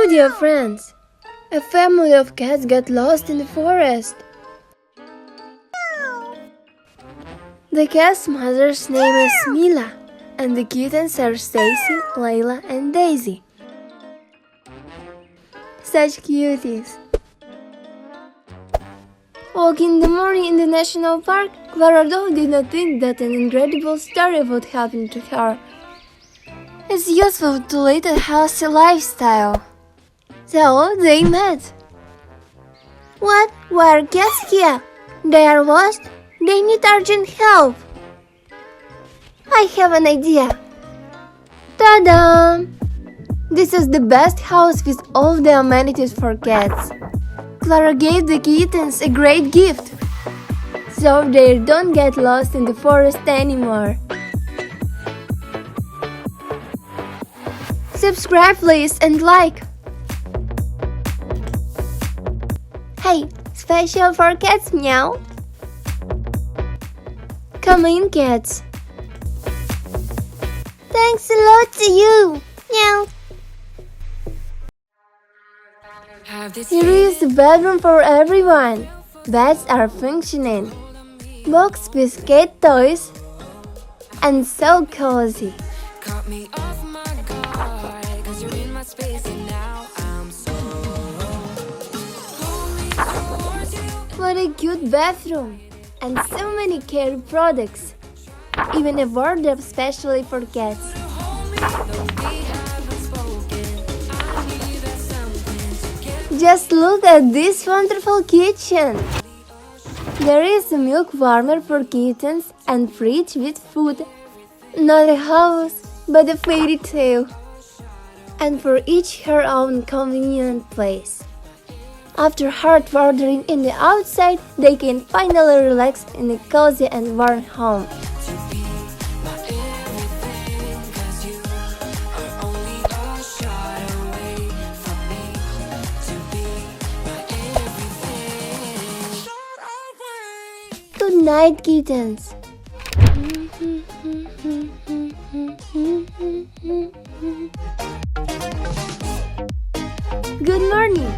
Oh dear friends, a family of cats got lost in the forest. The cat's mother's name is Mila, and the kittens are Stacy, Layla, and Daisy. Such cuties. Walking in the morning in the national park, Clara did not think that an incredible story would happen to her. It's useful to lead a healthy lifestyle. So they met. What? Why are cats here? They are lost? They need urgent help. I have an idea. Ta-da! This is the best house with all the amenities for cats. Clara gave the kittens a great gift, so they don't get lost in the forest anymore. Subscribe please and like. Hey, special for cats, meow. Come in, cats. Thanks a lot to you, meow. Here is the bedroom for everyone. Beds are functioning. Box with cat toys. And so cozy. What a cute bathroom. And so many care products. Even a wardrobe specially for cats. Just look at this wonderful kitchen. There is a milk warmer for kittens and fridge with food. Not a house, but a fairy tale. And for each her own convenient place. After hard wandering in the outside, they can finally relax in a cozy and warm home. Good night, kittens. Good morning.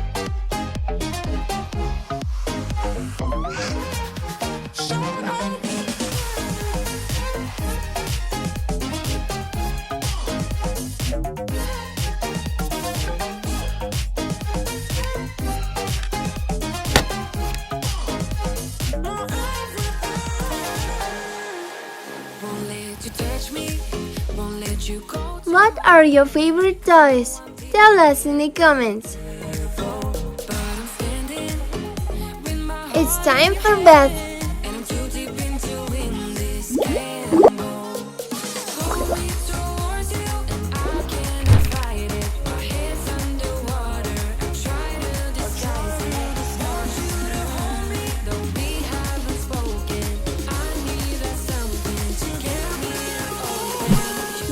What are your favorite toys? Tell us in the comments. It's time for bed.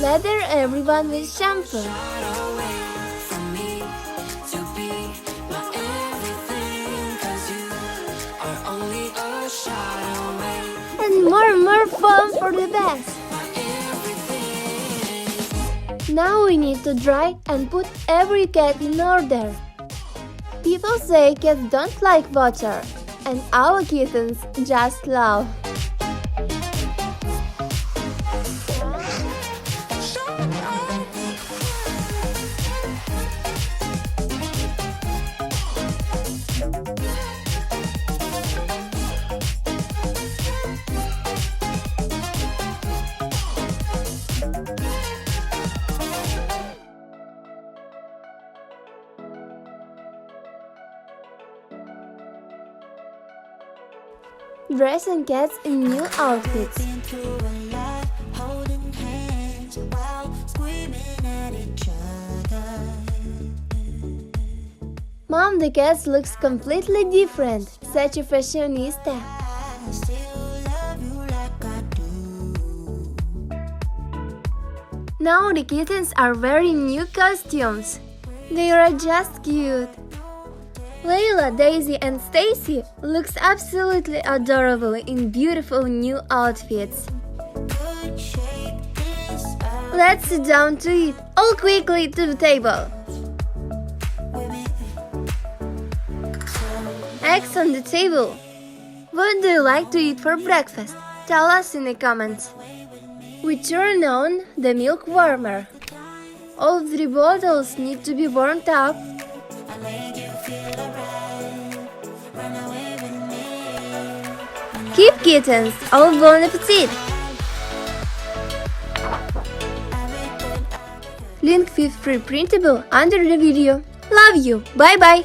Lather everyone with shampoo. And more foam for the best. Now we need to dry and put every cat in order. People say cats don't like water, and our kittens just love. Dressing cats in new outfits. Mom, the cat looks completely different. Such a fashionista. Now the kittens are wearing new costumes. They are just cute. Layla, Daisy and Stacy looks absolutely adorable in beautiful new outfits. Let's sit down to eat, all quickly to the table. Eggs on the table. What do you like to eat for breakfast? Tell us in the comments. We turn on the milk warmer. All 3 bottles need to be warmed up. Keep kittens, au bon appetit! Link with free printable under the video. Love you, bye bye!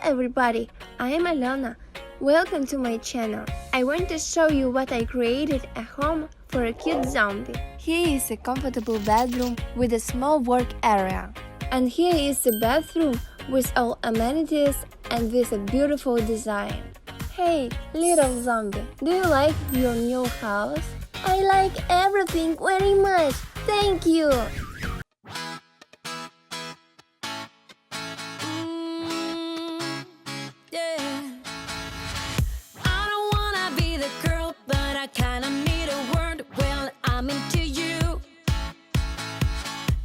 everybody, I am Alona. Welcome to my channel. I want to show you what I created, a home for a cute zombie. Here is a comfortable bedroom with a small work area. And here is the bathroom with all amenities and with a beautiful design. Hey, little zombie, do you like your new house? I like everything very much, thank you! Kinda need a word, well, I'm into you.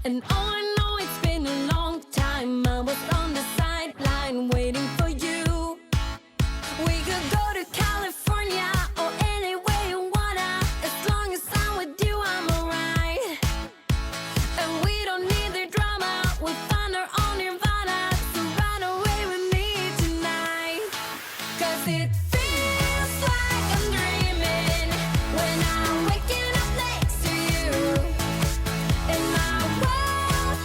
And all I know, it's been a long time. I was on the sideline waiting for you. We could go to California or anywhere you wanna. As long as I'm with you, I'm alright. And we don't need the drama, we'll find our own nirvana. So run away with me tonight. 'Cause it feels like I'm dreaming when I'm waking up next to you. And my world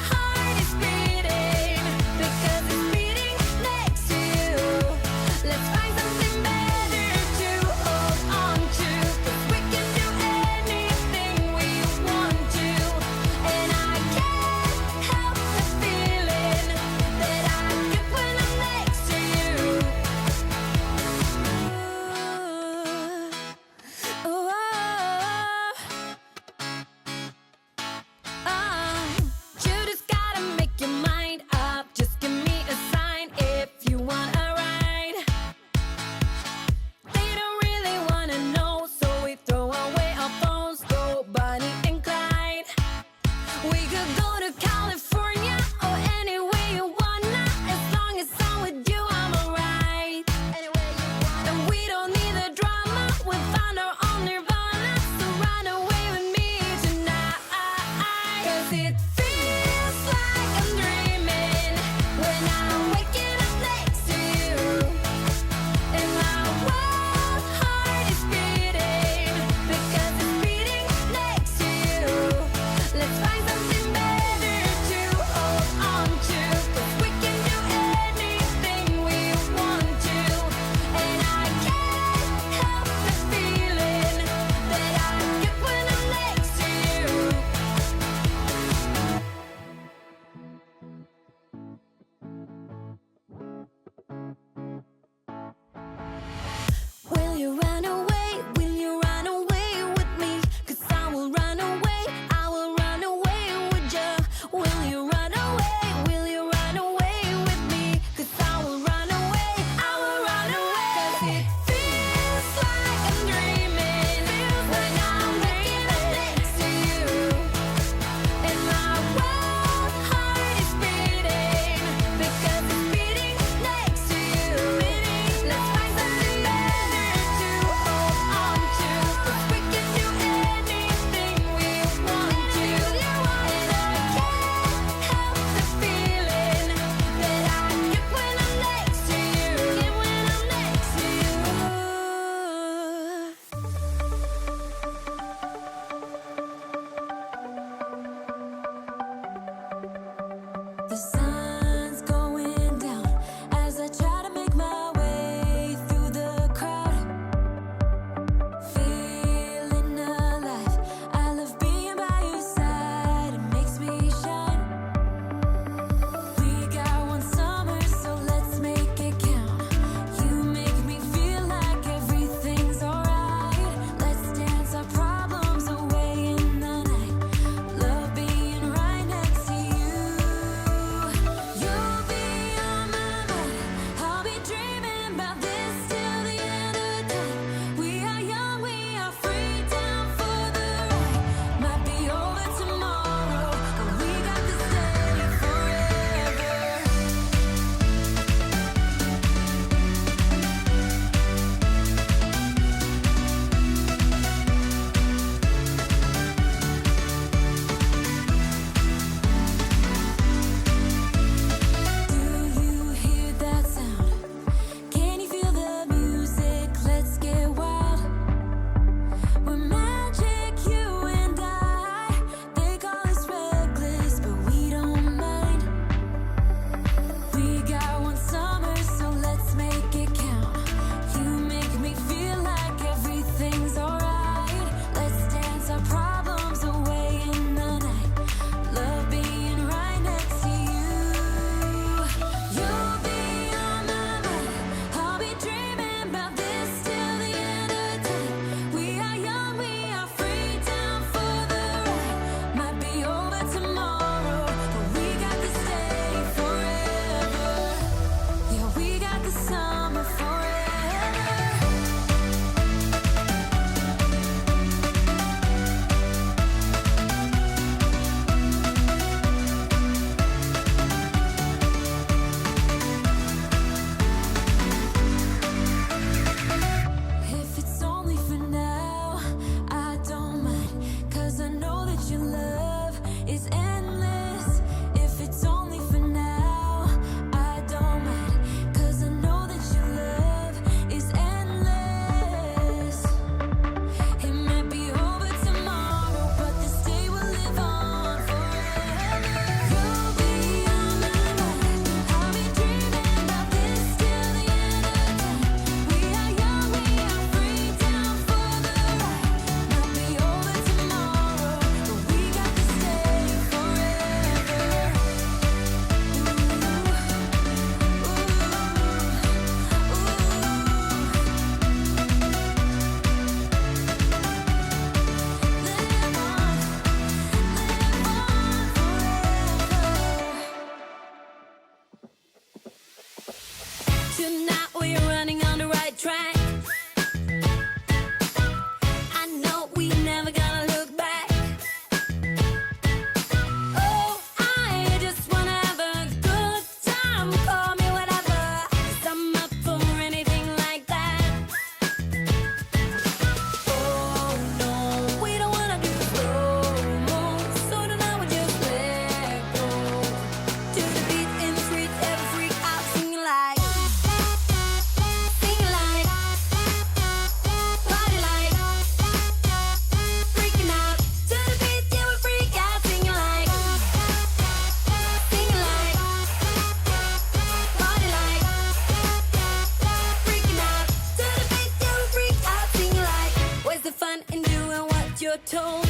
a tone.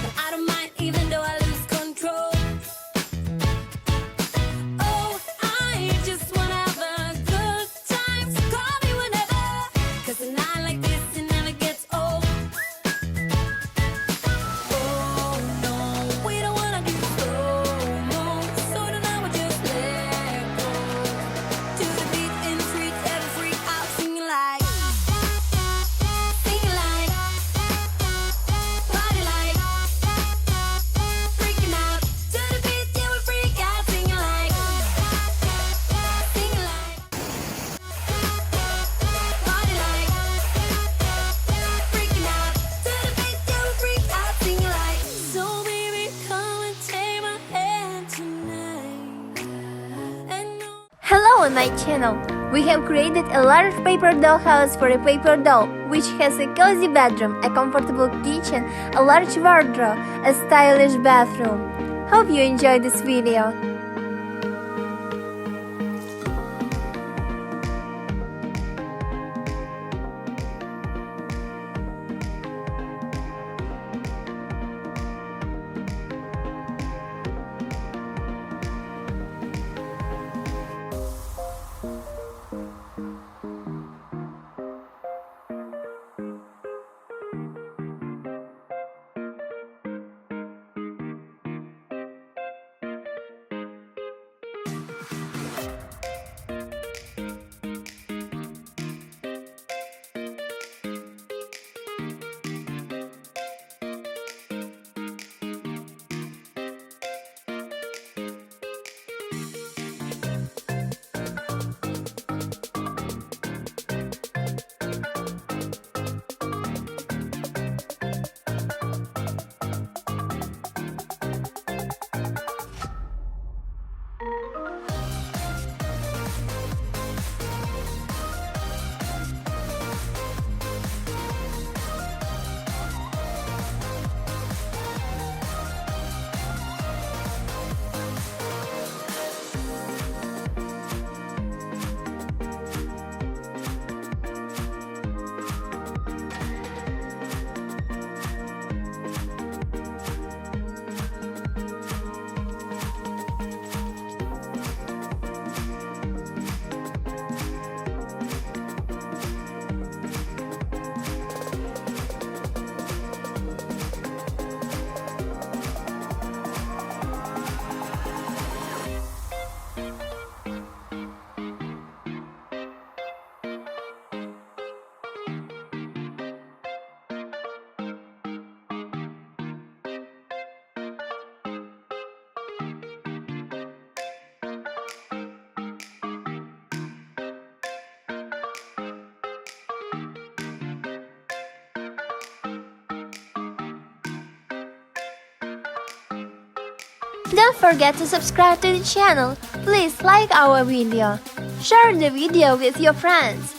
But I don't mind even though I lose control. Oh, I just wanna have a good time, so call me whenever. 'Cause a night like this, it never gets old. Oh no, we don't wanna do slow-mo, so tonight we just let go. To the beat in the streets, every freak out, singing like, party like, freaking out. To the beat, yeah, we freak out, singing like, party like, freaking out. To the beat, yeah, we freak out, singing like. So baby, come and take my hand tonight. And no. Hello on my channel! We have created a large paper dollhouse for a paper doll, which has a cozy bedroom, a comfortable kitchen, a large wardrobe, a stylish bathroom. Hope you enjoyed this video. Don't forget to subscribe to the channel. Please like our video. Share the video with your friends.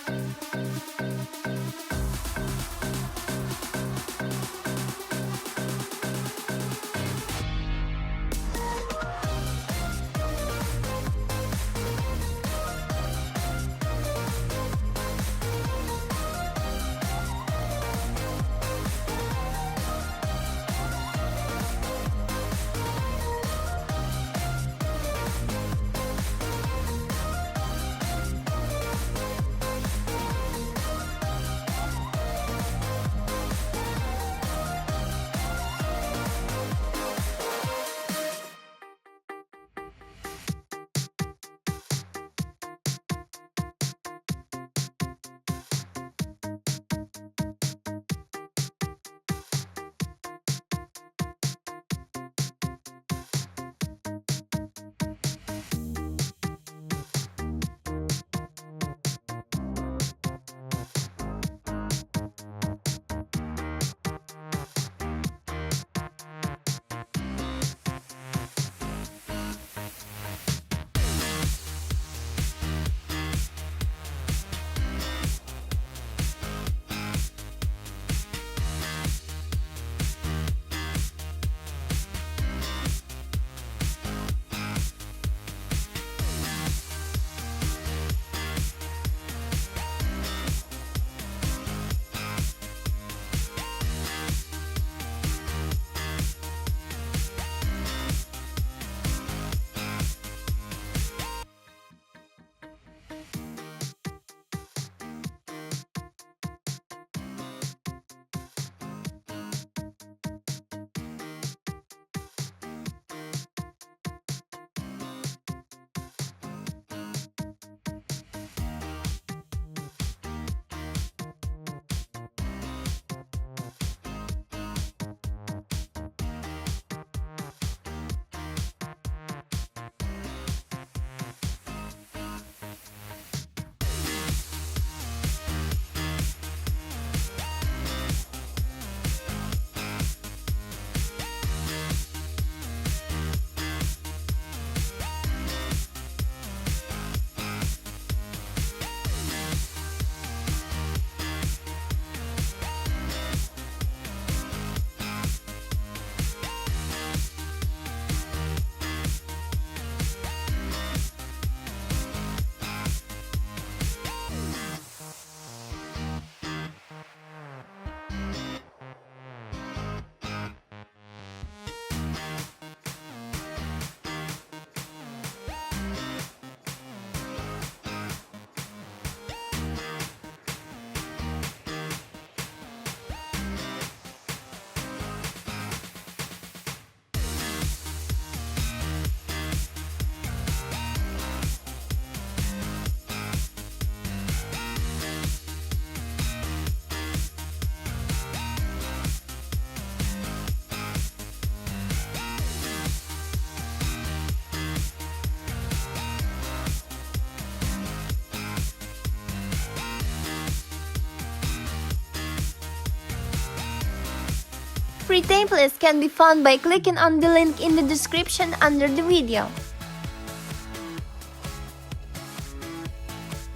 Free templates can be found by clicking on the link in the description under the video.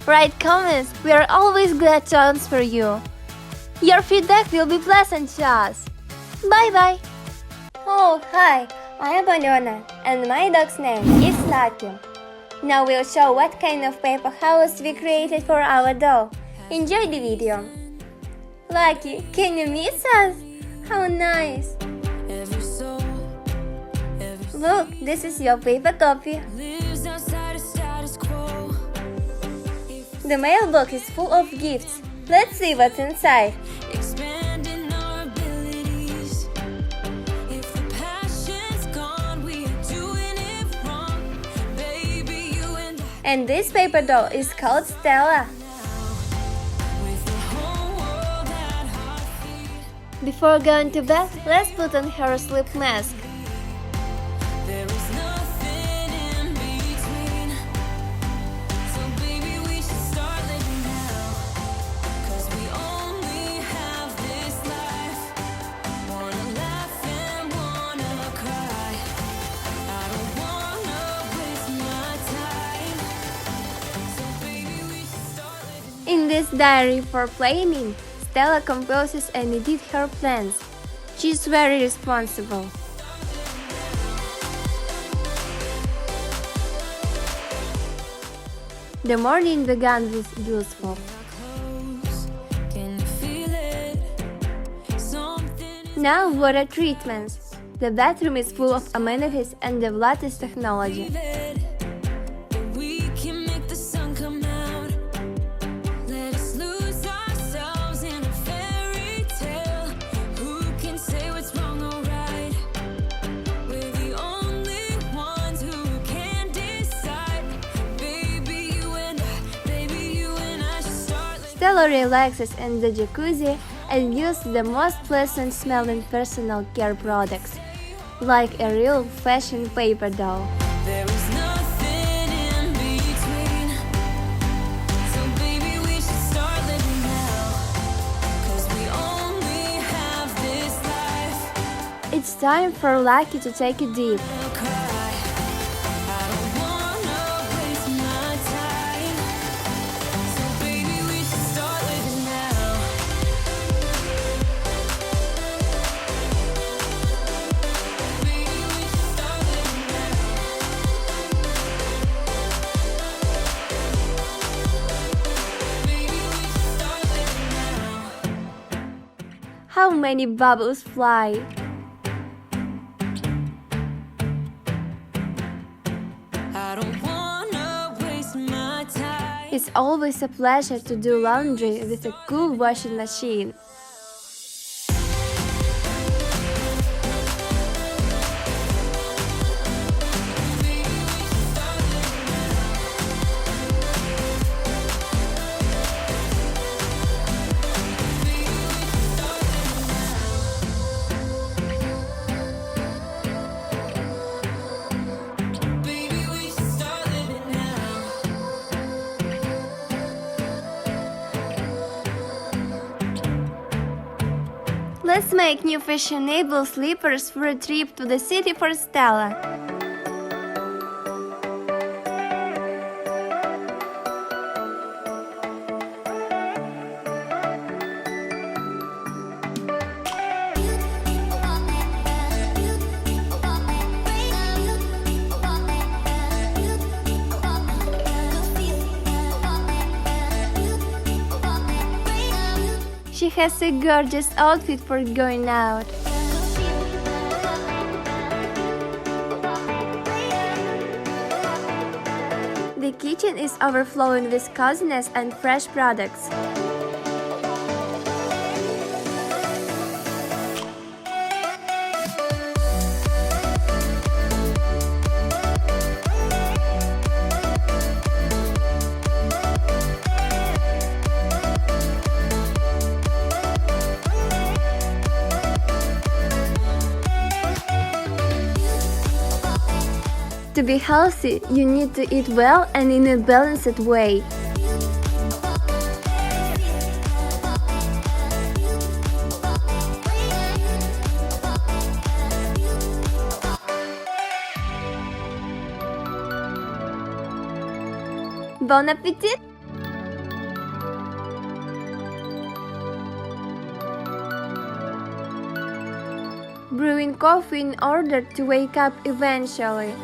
Write comments, we are always glad to answer you. Your feedback will be pleasant to us. Bye bye! Oh, hi, I am Alya, and my dog's name is Lucky. Now we'll show what kind of paper house we created for our dog. Enjoy the video. Lucky, can you miss us? How nice! Look, this is your paper copy. The mailbox is full of gifts. Let's see what's inside. And this paper doll is called Stella. Before going to bed, let's put on her sleep mask. In this diary for planning, Stella composes and edits her plans. She's very responsible. The morning began with blissful. Now water treatments. The bathroom is full of amenities and the latest technology. Stella relaxes in the jacuzzi and uses the most pleasant smelling personal care products, like a real fashion paper doll. It's time for Lucky to take a dip. How many bubbles fly? It's always a pleasure to do laundry with a cool washing machine. Let's make new fashionable slippers for a trip to the city for Stella. She has a gorgeous outfit for going out. The kitchen is overflowing with coziness and fresh products. To be healthy, you need to eat well and in a balanced way. Bon appetit! Brewing coffee in order to wake up eventually.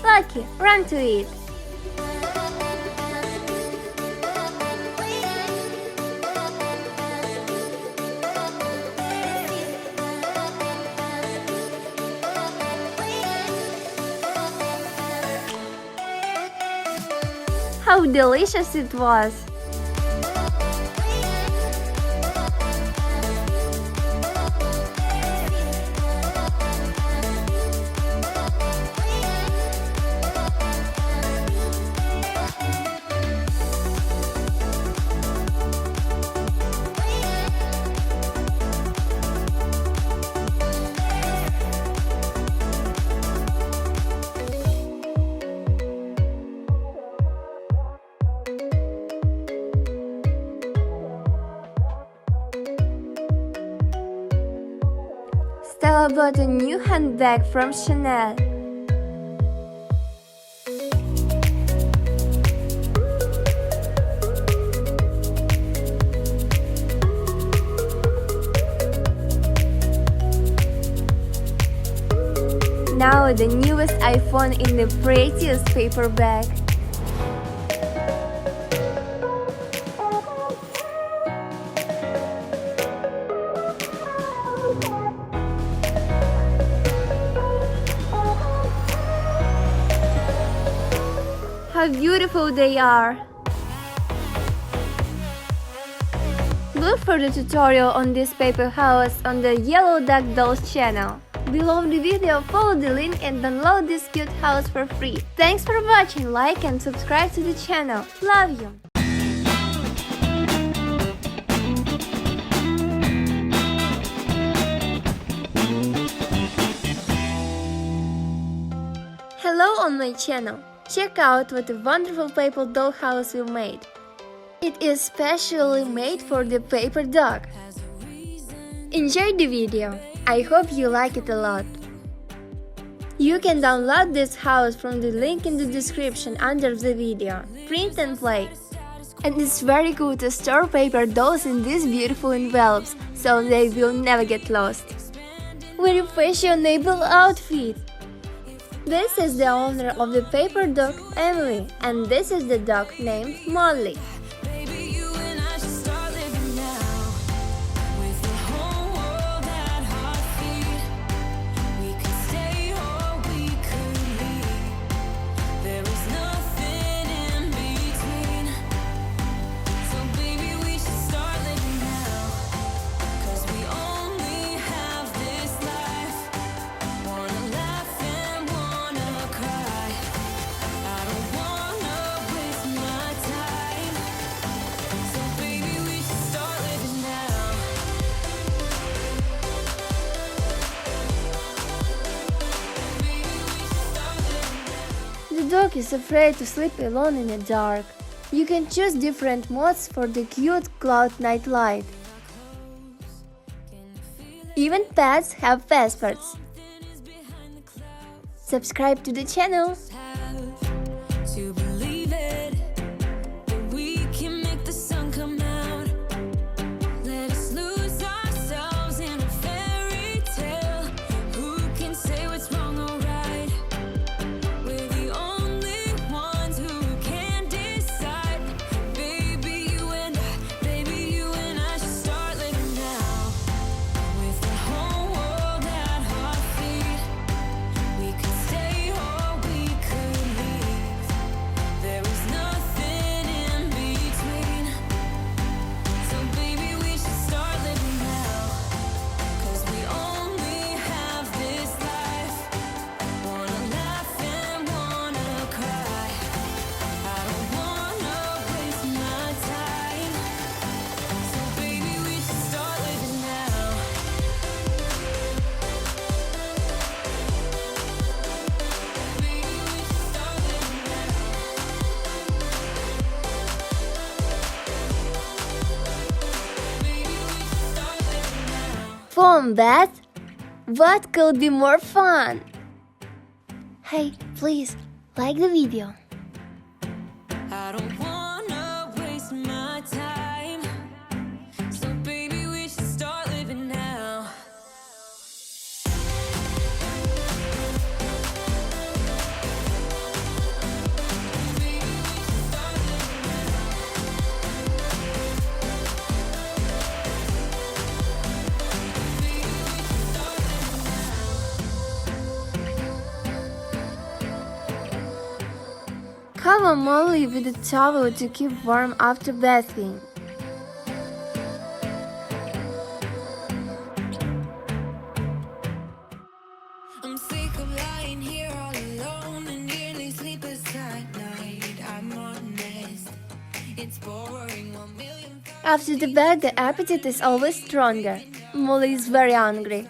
Lucky, run to it! How delicious it was! Stella bought a new handbag from Chanel. Now the newest iPhone in the prettiest paper bag. How beautiful they are! Look for the tutorial on this paper house on the Yellow Duck Dolls channel. Below the video, follow the link and download this cute house for free. Thanks for watching, like and subscribe to the channel. Love you! Hello on my channel. Check out what a wonderful paper dollhouse we made. It is specially made for the paper dog. Enjoy the video. I hope you like it a lot. You can download this house from the link in the description under the video. Print and play. And it's very cool to store paper dolls in these beautiful envelopes, so they will never get lost. Very fashionable outfit. This is the owner of the paper dog, Emily, and this is the dog named Molly. The dog is afraid to sleep alone in the dark. You can choose different modes for the cute cloud night light. Even pets have passports. Subscribe to the channel. We could stay or we could leave. foam bath? What could be more fun? Hey, please, like the video. I don't wanna waste my time, so baby we should start living now. Cover Molly with a towel to keep warm after bathing. I'm sick of lying here all alone and nearly sleepless at night. I'm honest, it's boring. 1,000,000 After the bath, the appetite is always stronger. Molly is very hungry.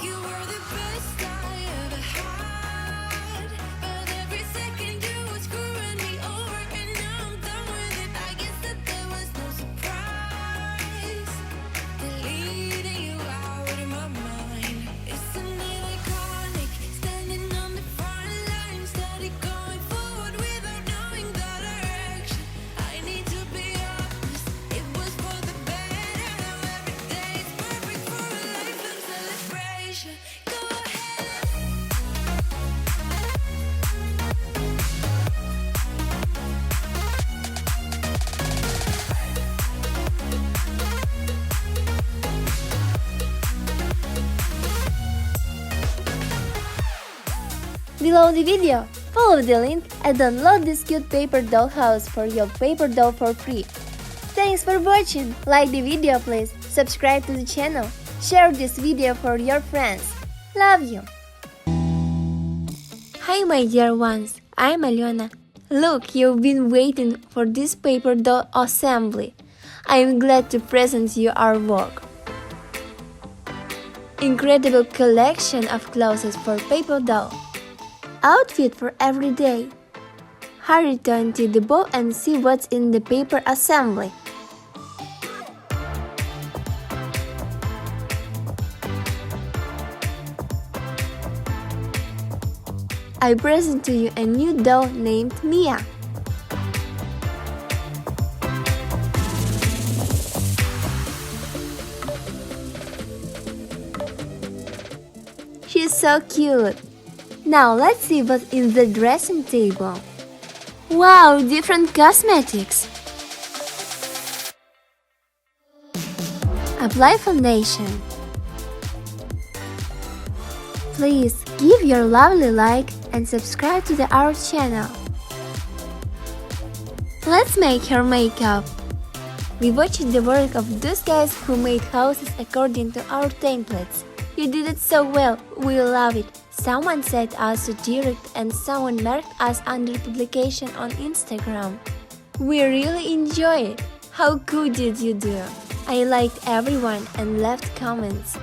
You were the best I ever had, but every second you were screwing me over, and now I'm done with it. I guess that there was no surprise. Deleting you out of my mind. Isn't it iconic? Standing on the front line, steady going forward without knowing the direction. I need to be honest, it was for the better. Now every day is perfect for a lifelong celebration. Go ahead. Below the video, follow the link and download this cute paper dollhouse for your paper doll for free. Thanks for watching, like the video please, subscribe to the channel, share this video for your friends. Love you! Hi my dear ones, I'm Alyona. Look, you've been waiting for this paper doll assembly. I'm glad to present you our work. Incredible collection of clothes for paper doll. Outfit for every day. Hurry to until the bow and see what's in the paper assembly. I present to you a new doll named Mia. She's so cute. Now let's see what's in the dressing table. Wow, different cosmetics. Apply foundation. Please give your lovely like and subscribe to our channel. Let's make her makeup. We watched the work of those guys who made houses according to our templates. You did it so well, we love it. Someone set us to direct and someone marked us under publication on Instagram. We really enjoy it. How good did you do? I liked everyone and left comments.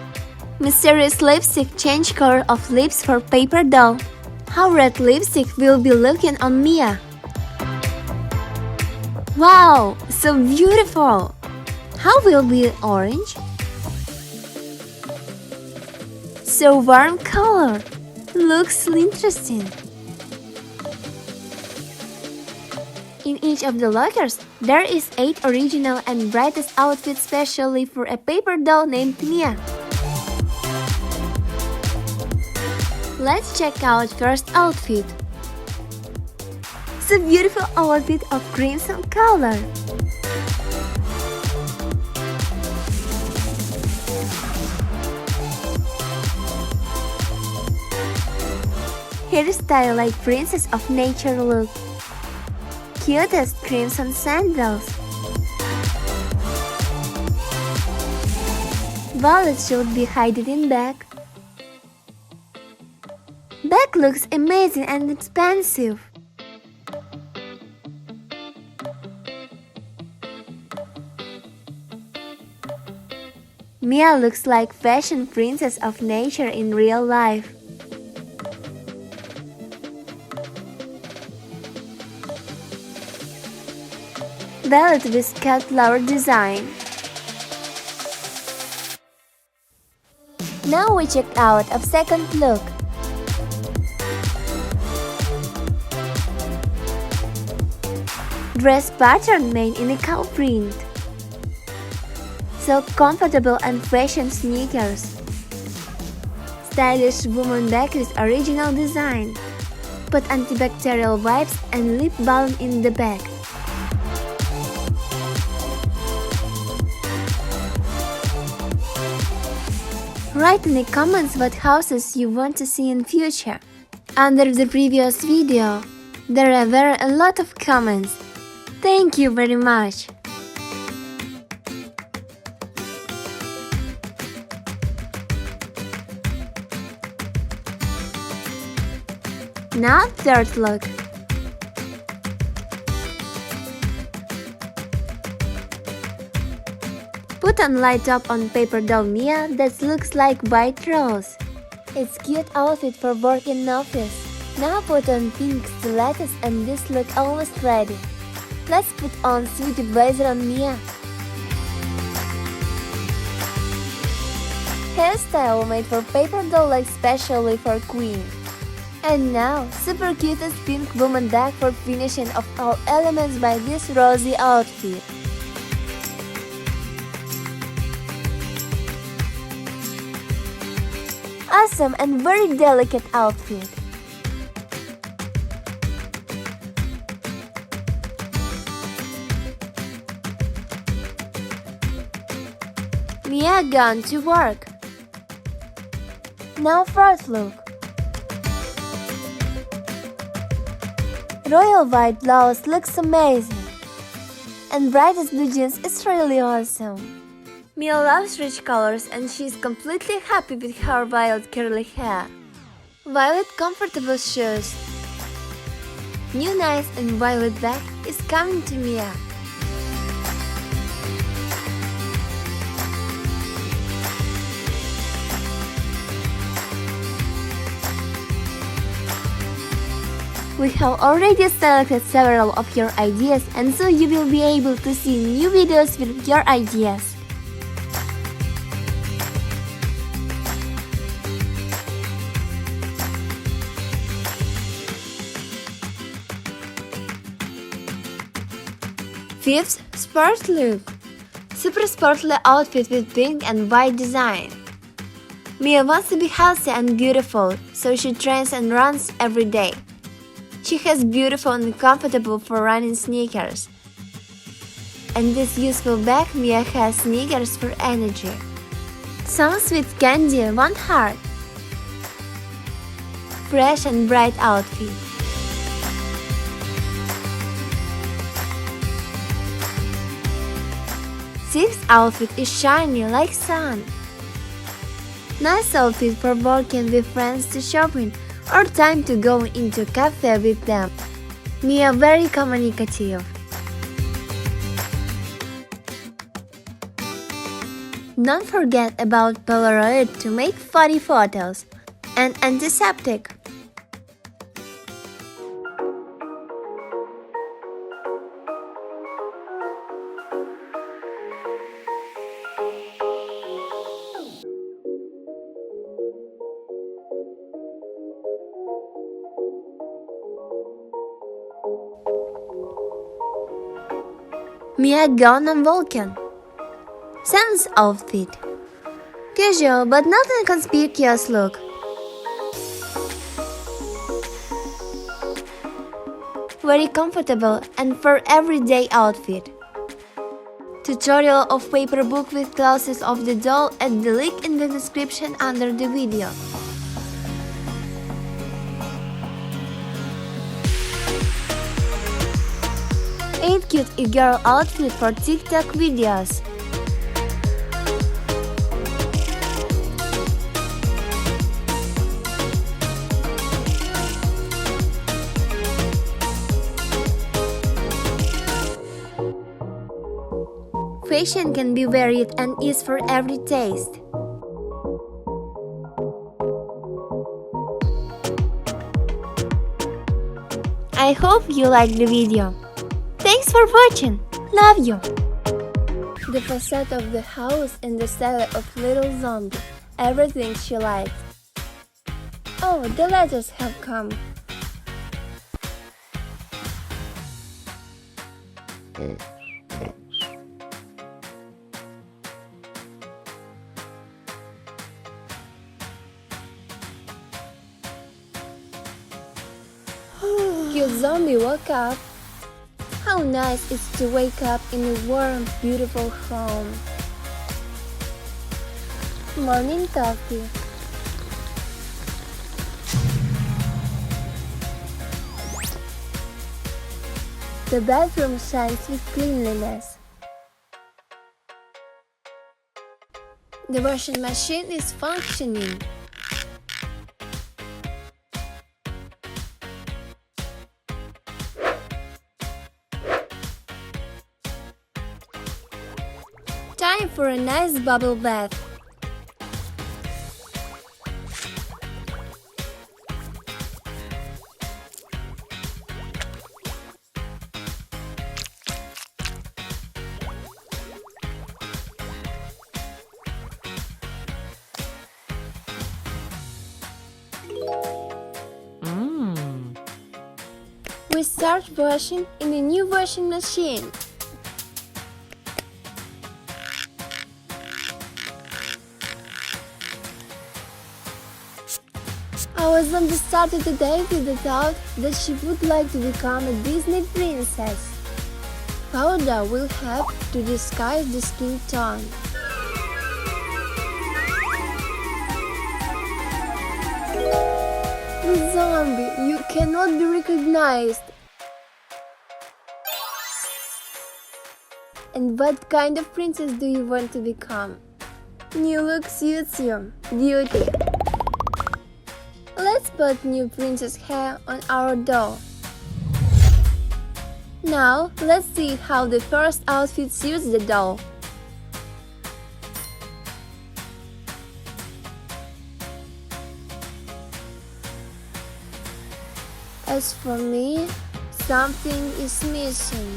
Mysterious lipstick change color of lips for paper doll. How red lipstick will be looking on Mia? Wow, so beautiful! How will be orange? So warm color. Looks interesting. In each of the lockers, there is 8 original and brightest outfits specially for a paper doll named Mia. Let's check out first outfit. It's a beautiful outfit of crimson color. Hairstyle like princess of nature look. Cutest crimson sandals. Wallet should be hidden in back. Bag looks amazing and expensive. Mia looks like fashion princess of nature in real life. Velvet with cut flower design. Now we check out a second look. Dress pattern made in a cow print. So comfortable and fashion sneakers. Stylish woman bag with original design. Put antibacterial wipes and lip balm in the bag. Write in the comments what houses you want to see in future. Under the previous video, there were a lot of comments. Thank you very much. Now third look. Put on light top on paper doll Mia that looks like white rose. It's cute outfit for work in office. Now put on pink stilettos and this look almost ready. Let's put on sweetie blazer on Mia. Hairstyle made for paper doll like specially for Queen. And now, super cutest pink woman bag for finishing of all elements by this rosy outfit. Awesome and very delicate outfit. Mia gone to work. Now fourth look. Royal white blouse looks amazing. And brightest blue jeans is really awesome. Mia loves rich colors and she's completely happy with her violet curly hair. Violet comfortable shoes. New nice and violet bag is coming to Mia. We have already selected several of your ideas and so you will be able to see new videos with your ideas. Fifth, sport look. Super sportly outfit with pink and white design. Mia wants to be healthy and beautiful, so she trains and runs every day. She has beautiful and comfortable for running sneakers. And this useful bag Mia has sneakers for energy. Some sweet candy, one heart. Fresh and bright outfit. Sixth outfit is shiny like sun. Nice outfit for walking with friends to shopping or time to go into a cafe with them. Mia very communicative. Don't forget about Polaroid to make funny photos and antiseptic. Mia gone on Vulcan. Sans outfit. Casual but not a conspicuous look. Very comfortable and for everyday outfit. Tutorial of paper book with classes of the doll and the link in the description under the video. Eight cute e-girl outfit for TikTok videos. Fashion can be varied and is for every taste. I hope you liked the video. Thanks for watching. Love you. The facade of the house in the style of Little Zombie everything she liked. Oh, the letters have come. Cute zombie woke up. How nice it's to wake up in a warm, beautiful home. Morning coffee. The bathroom shines with cleanliness. The washing machine is functioning. Time for a nice bubble bath. We start washing in a new washing machine. Our zombie started the day with the thought that she would like to become a Disney princess. Powder will help to disguise the skin tone. The zombie, you cannot be recognized. And what kind of princess do you want to become? New look suits you. Beauty. Let's put new princess hair on our doll. Now, let's see how the first outfit suits the doll. As for me, something is missing.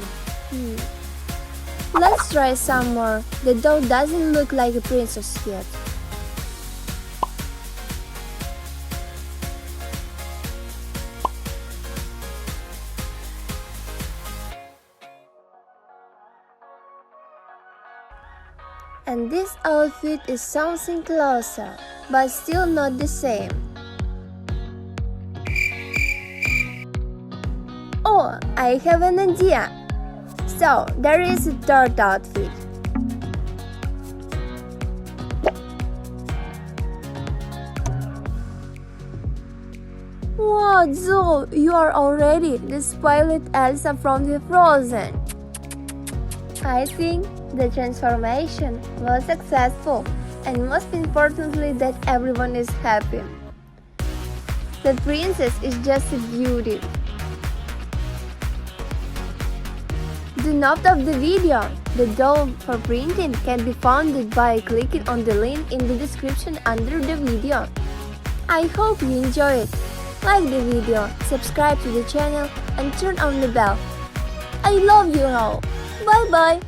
Let's try some more. The doll doesn't look like a princess yet. And this outfit is something closer, but still not the same. Oh, I have an idea! So, there is a third outfit. Wow, Zoe, you are already the spoiled Elsa from the Frozen. I think the transformation was successful, and most importantly that everyone is happy. The princess is just a beauty. Do not stop the video. The doll for printing can be found by clicking on the link in the description under the video. I hope you enjoy it. Like the video, subscribe to the channel and turn on the bell. I love you all. Bye bye.